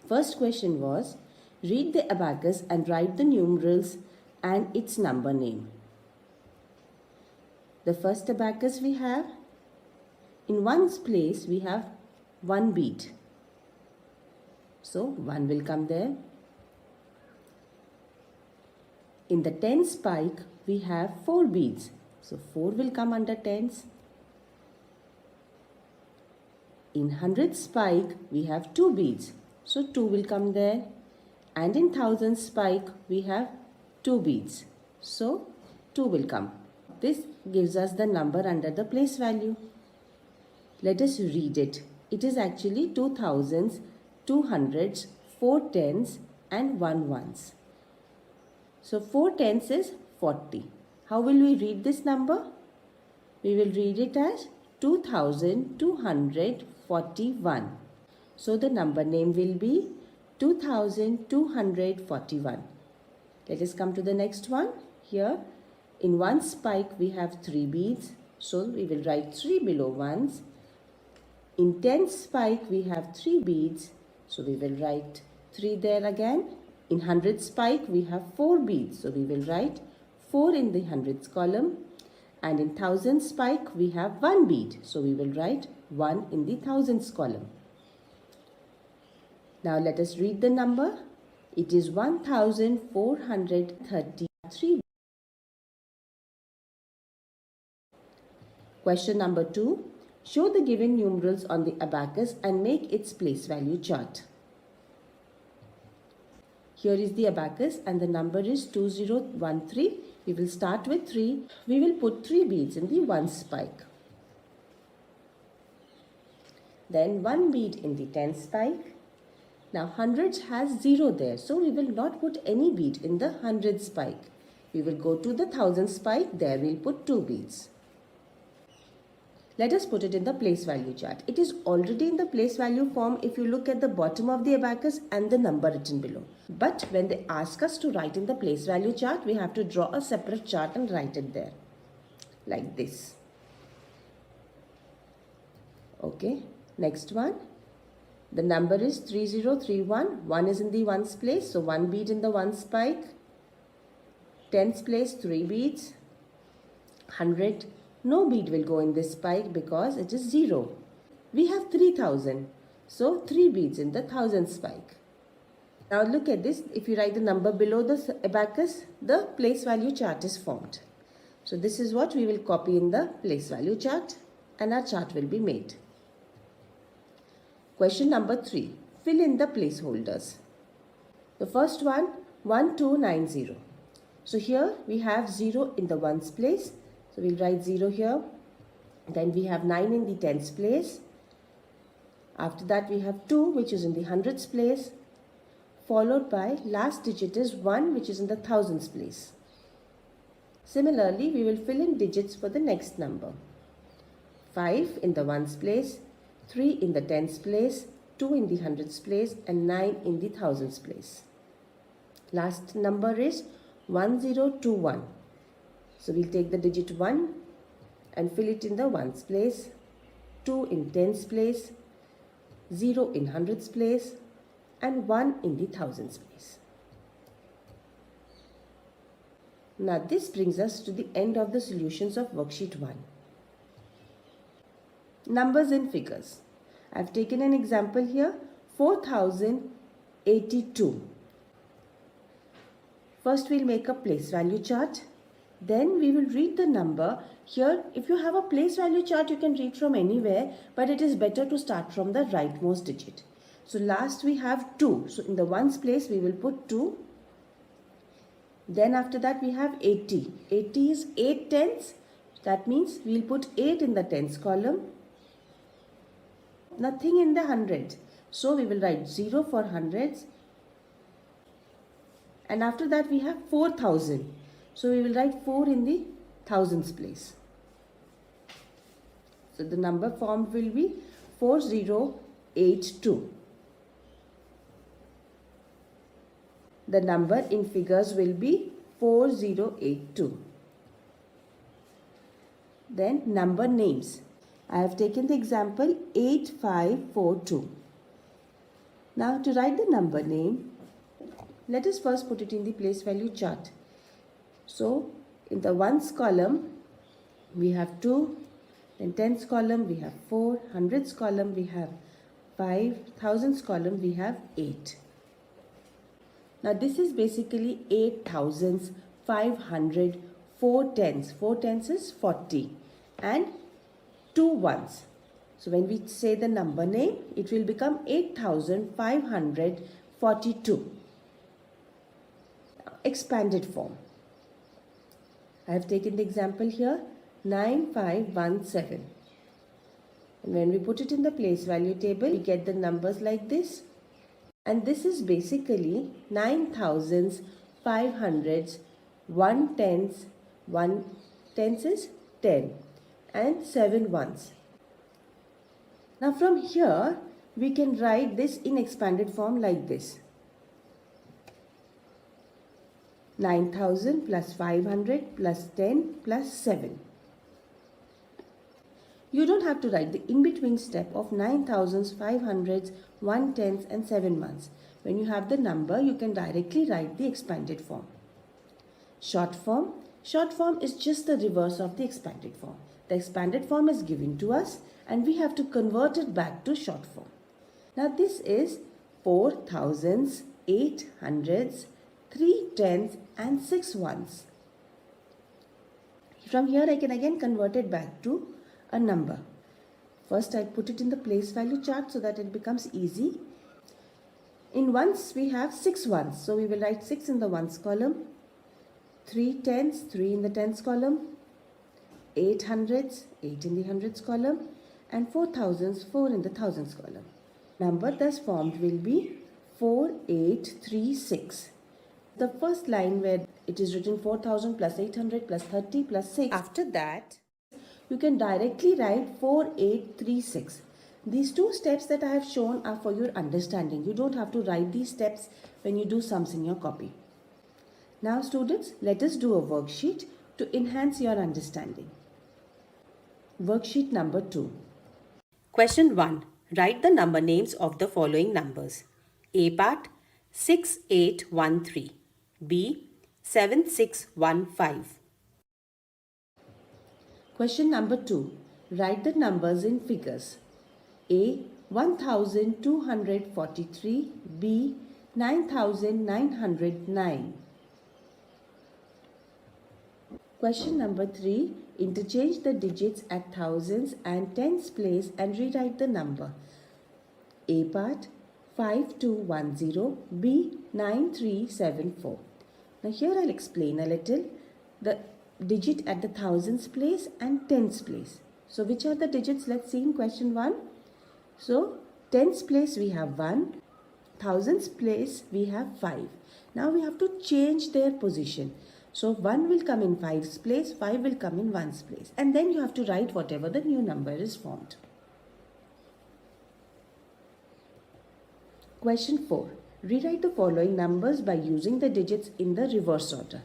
First question was, read the abacus and write the numerals and its number name. The first abacus we have, in ones place we have one bead. So 1 will come there. In the tens spike we have 4 beads. So 4 will come under tens. In hundreds spike we have 2 beads. So 2 will come there. And in thousands spike we have 2 beads. So 2 will come. This gives us the number under the place value. Let us read it. It is actually 2 thousands, 2 hundreds, 4 tens and 1 ones. So 4 tens is 40. How will we read this number? We will read it as 2241. So the number name will be 2241. Let us come to the next one. Here in one spike we have 3 beads. So we will write 3 below ones. In 10 spike we have 3 beads. So we will write 3 there again. In 100 spike we have 4 beads. So we will write 4 in the hundreds column. And in 1000 spike we have 1 bead. So we will write 1 in the thousands column. Now let us read the number. It is 1433. Question number 2. Show the given numerals on the abacus and make its place value chart. Here is the abacus and the number is 2013. We will start with 3. We will put 3 beads in the one spike. Then 1 bead in the 10 spike. Now hundreds has 0 there. So we will not put any bead in the 100 spike. We will go to the 1000 spike. There we will put 2 beads. Let us put it in the place value chart. It is already in the place value form if you look at the bottom of the abacus and the number written below. But when they ask us to write in the place value chart, we have to draw a separate chart and write it there. Like this. Okay. Next one. The number is 3031. 1 is in the ones place. So 1 bead in the one spike. Tens place 3 beads. 100. No bead will go in this spike because it is 0. We have 3000. So 3 beads in the 1000 spike. Now look at this. If you write the number below the abacus, the place value chart is formed. So this is what we will copy in the place value chart and our chart will be made. Question number 3. Fill in the placeholders. The first one, 1290. So here we have 0 in the ones place. So we'll write 0 here. Then we have 9 in the tens place. After that we have 2 which is in the hundreds place. Followed by last digit is 1 which is in the thousands place. Similarly we will fill in digits for the next number. 5 in the ones place. 3 in the tens place. 2 in the hundreds place. And 9 in the thousands place. Last number is 1021. So we'll take the digit 1 and fill it in the ones place, 2 in tens place, 0 in hundreds place and 1 in the thousands place. Now this brings us to the end of the solutions of worksheet 1. Numbers and figures. I have taken an example here, 4082. First we'll make a place value chart. Then we will read the number. Here, if you have a place value chart, you can read from anywhere, but it is better to start from the rightmost digit. So last we have 2. So in the ones place, we will put 2. Then after that, we have 80. 80 is 8 tenths. That means we will put 8 in the tens column. Nothing in the hundred. So we will write 0 for hundreds. And after that, we have 4000. So we will write 4 in the thousands place. So the number formed will be 4082. The number in figures will be 4082. Then number names. I have taken the example 8542. Now to write the number name, let us first put it in the place value chart. So in the ones column we have 2, then tens column we have 4, hundreds column we have 5, thousands column we have 8. Now this is basically 8 thousands, 500, 4 tens. 4 tens is 40 and 2 ones. So when we say the number name, it will become 8542. Expanded form. I have taken the example here 9517. And when we put it in the place value table, we get the numbers like this. And this is basically 9 thousands, 500s, 1 tens, 1 tens is 10 and 7 ones. Now from here we can write this in expanded form like this. 9,000 plus 500 plus 10 plus 7. You don't have to write the in-between step of 9,000s, 500s, 110s and 7 ones. When you have the number, you can directly write the expanded form. Short form. Short form is just the reverse of the expanded form. The expanded form is given to us and we have to convert it back to short form. Now this is 4 thousands, 8 hundreds, 3 tens and 6 ones. From here I can again convert it back to a number. First I put it in the place value chart so that it becomes easy. In ones we have 6 ones. So we will write 6 in the ones column, 3 tens, 3 in the tens column, 8 hundreds, 8 in the hundreds column and 4 thousands, 4 in the thousands column. Number thus formed will be 4836. The first line where it is written 4000 plus 800 plus 30 plus 6. After that, you can directly write 4836. These two steps that I have shown are for your understanding. You don't have to write these steps when you do sums in your copy. Now students, let us do a worksheet to enhance your understanding. Worksheet number 2. Question 1. Write the number names of the following numbers. A part 6813. B 7615. Question number 2. Write the numbers in figures. A 1243. B 9909. Question number 3. Interchange the digits at thousands and tens place and rewrite the number. A part 5210. B 9374. Now here I'll explain a little the digit at the thousands place and tens place. So which are the digits? Let's see in question 1. So tens place we have 1, thousands place we have 5. Now we have to change their position. So 1 will come in 5's place, 5 will come in 1's place. And then you have to write whatever the new number is formed. Question 4. Rewrite the following numbers by using the digits in the reverse order.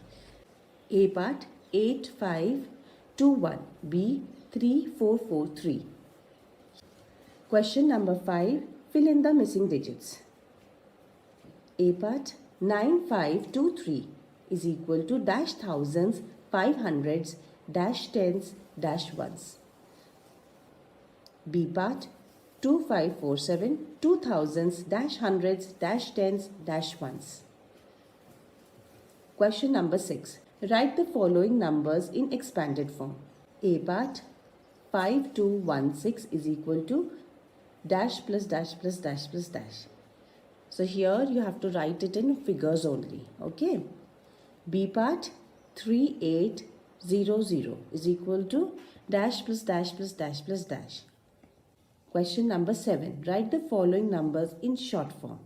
A part 8521. B 3443. Question number 5. Fill in the missing digits. A part 9523 is equal to dash thousands, 500s, dash tens, dash ones. B part 2547, 2000s, dash hundreds, dash tens, dash ones. Question number 6. Write the following numbers in expanded form. A part 5216 is equal to dash plus dash plus dash plus dash. So here you have to write it in figures only. Okay. B part 3800 is equal to dash plus dash plus dash plus dash. Question number 7. Write the following numbers in short form.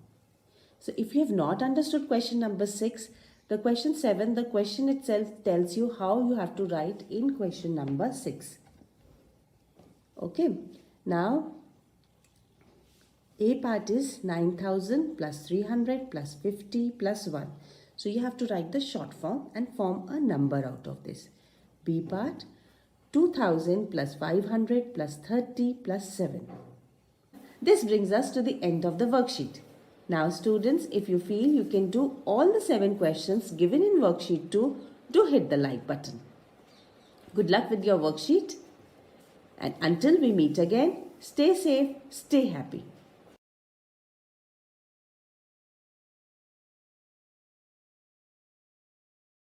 So if you have not understood question number 6, the question 7, the question itself tells you how you have to write in question number 6. Okay. Now, A part is 9000 plus 300 plus 50 plus 1. So you have to write the short form and form a number out of this. B part 2000 plus 500 plus 30 plus 7. This brings us to the end of the worksheet. Now students, if you feel you can do all the 7 questions given in worksheet 2, do hit the like button. Good luck with your worksheet, and until we meet again, stay safe, stay happy.